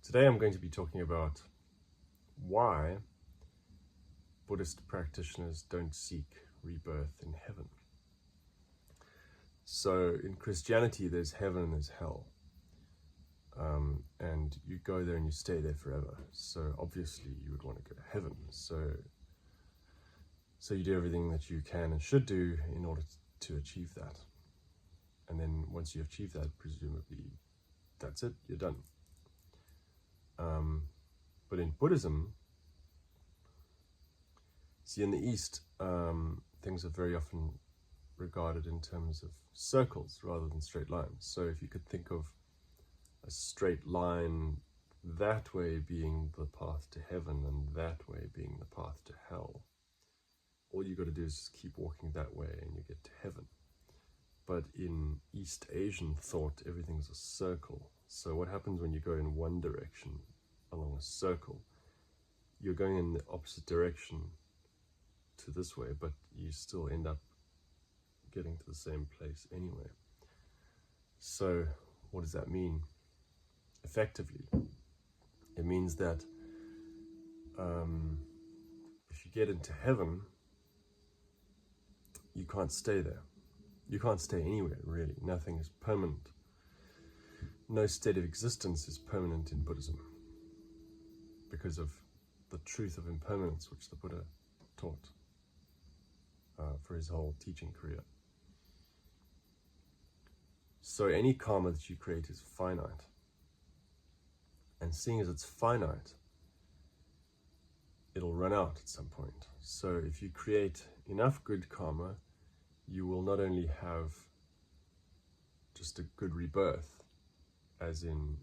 Today I'm going to be talking about why Buddhist practitioners don't seek rebirth in heaven. So in Christianity there's heaven and there's hell, and you go there and you stay there forever. So obviously you would want to go to heaven. So you do everything that you can and should do in order to achieve that. And then once you achieve that, presumably that's it, you're done. But in Buddhism, see, in the East, things are very often regarded in terms of circles rather than straight lines. So if you could think of a straight line, that way being the path to heaven and that way being the path to hell, all you got to do is keep walking that way and you get to heaven. But in East Asian thought, everything's a circle. So what happens when you go in one direction along a circle? You're going in the opposite direction to this way, but you still end up getting to the same place anyway. So what does that mean? Effectively, it means that if you get into heaven, you can't stay there. You can't stay anywhere, really. Nothing is permanent. No state of existence is permanent in Buddhism because of the truth of impermanence, which the Buddha taught for his whole teaching career. So any karma that you create is finite. And seeing as it's finite, it'll run out at some point. So if you create enough good karma, you will not only have just a good rebirth, as in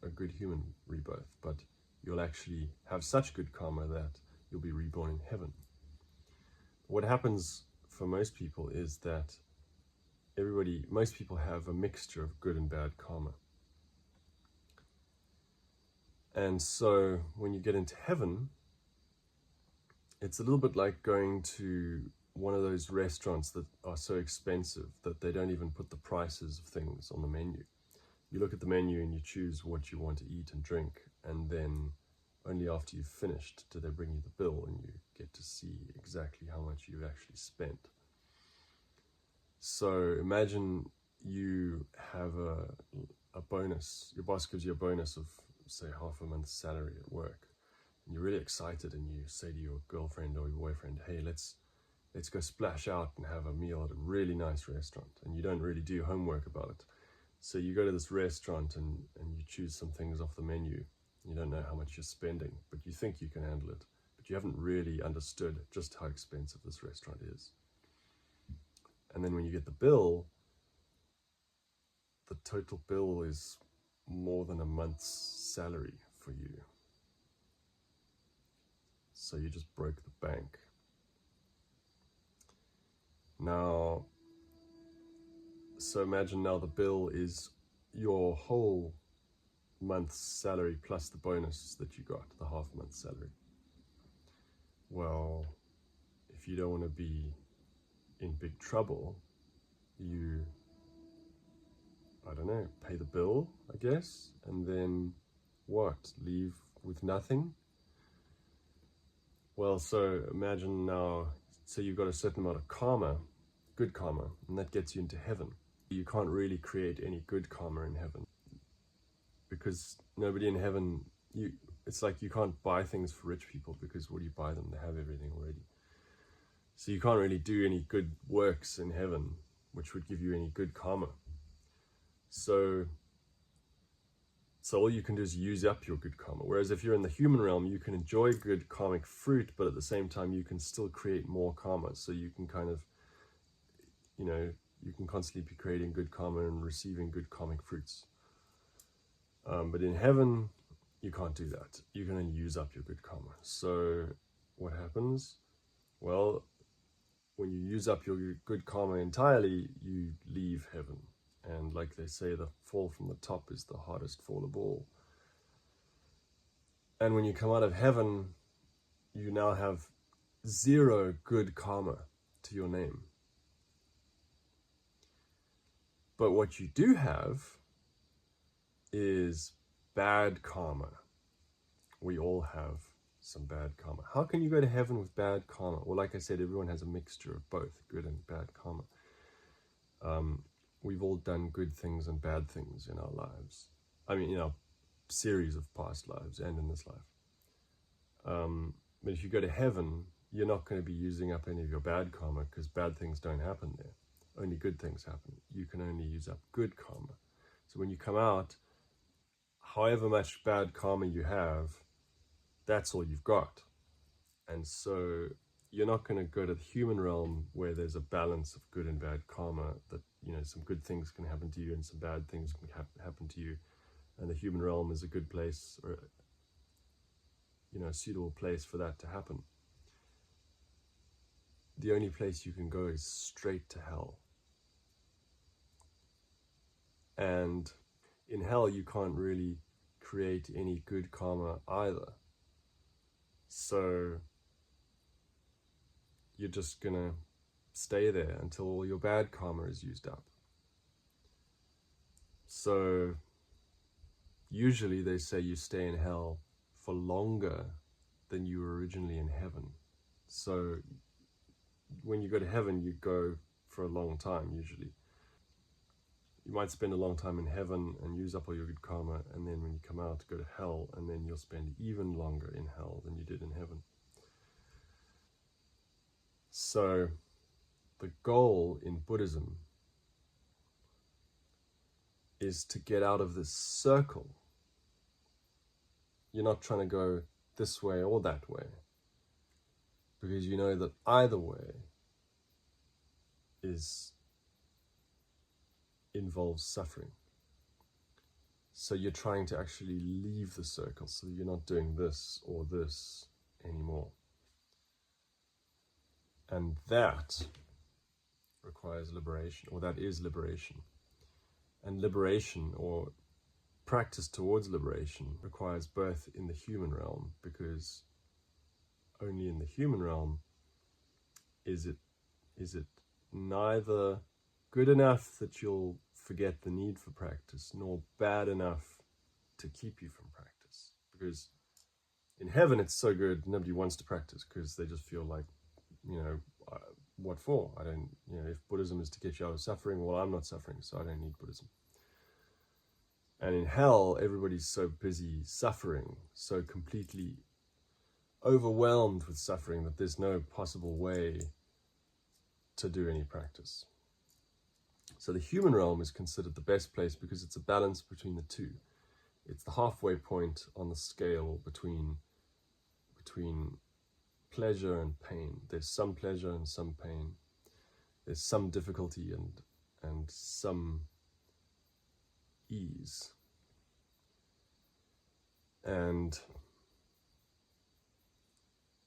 a good human rebirth, but you'll actually have such good karma that you'll be reborn in heaven. What happens for most people is that most people have a mixture of good and bad karma. And so when you get into heaven, it's a little bit like going to one of those restaurants that are so expensive that they don't even put the prices of things on the menu. You look at the menu and you choose what you want to eat and drink, and then only after you've finished do they bring you the bill and you get to see exactly how much you've actually spent. So imagine you have a bonus. Your boss gives you a bonus of, say, half a month's salary at work, and you're really excited and you say to your girlfriend or your boyfriend, hey, let's go splash out and have a meal at a really nice restaurant. And you don't really do homework about it. So you go to this restaurant and you choose some things off the menu. You don't know how much you're spending, but you think you can handle it. But you haven't really understood just how expensive this restaurant is. And then when you get the bill, the total bill is more than a month's salary for you. So you just broke the bank. Now, so imagine now the bill is your whole month's salary plus the bonus that you got, the half month salary. Well, if you don't want to be in big trouble, you, I don't know, pay the bill, I guess, and then what? Leave with nothing? Well, so imagine now, so you've got a certain amount of karma, good karma, and that gets you into heaven. You can't really create any good karma in heaven because nobody in heaven, it's like you can't buy things for rich people because what do you buy them? They have everything already. So you can't really do any good works in heaven, which would give you any good karma. So all you can do is use up your good karma. Whereas if you're in the human realm, you can enjoy good karmic fruit, but at the same time, you can still create more karma. So you can kind of, you can constantly be creating good karma and receiving good karmic fruits. But in heaven, you can't do that. You can only use up your good karma. So what happens? Well, when you use up your good karma entirely, you leave heaven. And like they say, the fall from the top is the hardest fall of all. And when you come out of heaven, you now have zero good karma to your name. But what you do have is bad karma. We all have some bad karma. How can you go to heaven with bad karma? Well, like I said, everyone has a mixture of both good and bad karma. We've all done good things and bad things in our lives. I mean, in our series of past lives and in this life. But if you go to heaven, you're not going to be using up any of your bad karma, because bad things don't happen there. Only good things happen. You can only use up good karma. So when you come out, however much bad karma you have, that's all you've got. And so you're not going to go to the human realm where there's a balance of good and bad karma, that, you know, some good things can happen to you and some bad things can happen to you. And the human realm is a good place, or, you know, a suitable place for that to happen. The only place you can go is straight to hell. And in hell, you can't really create any good karma either. So you're just gonna stay there until all your bad karma is used up. So usually they say you stay in hell for longer than you were originally in heaven. So when you go to heaven, you go for a long time usually. You might spend a long time in heaven and use up all your good karma, and then when you come out, go to hell, and then you'll spend even longer in hell than you did in heaven. So the goal in Buddhism is to get out of this circle. You're not trying to go this way or that way, because you know that either way involves suffering. So you're trying to actually leave the circle, so you're not doing this or this anymore. And that requires liberation, or that is liberation. And liberation, or practice towards liberation, requires birth in the human realm, because only in the human realm is it neither good enough that you'll forget the need for practice, nor bad enough to keep you from practice. Because in heaven it's so good, nobody wants to practice, because they just feel like, you know, what for? I don't, you know, if Buddhism is to get you out of suffering, well, I'm not suffering, so I don't need Buddhism. And in hell, everybody's so busy suffering, so completely overwhelmed with suffering, that there's no possible way to do any practice. So the human realm is considered the best place, because it's a balance between the two. It's the halfway point on the scale between pleasure and pain. There's some pleasure and some pain. There's some difficulty and some ease. And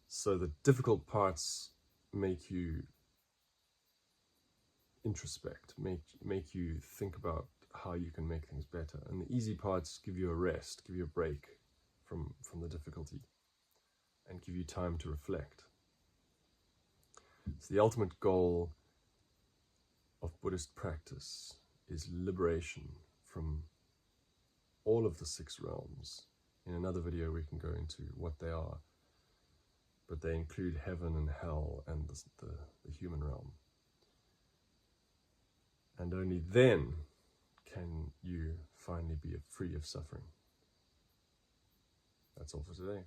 so the difficult parts make you introspect, make you think about how you can make things better. And the easy parts give you a rest, give you a break from the difficulty, and give you time to reflect. So the ultimate goal of Buddhist practice is liberation from all of the 6 realms. In another video we can go into what they are, but they include heaven and hell and the human realm. And only then can you finally be free of suffering. That's all for today.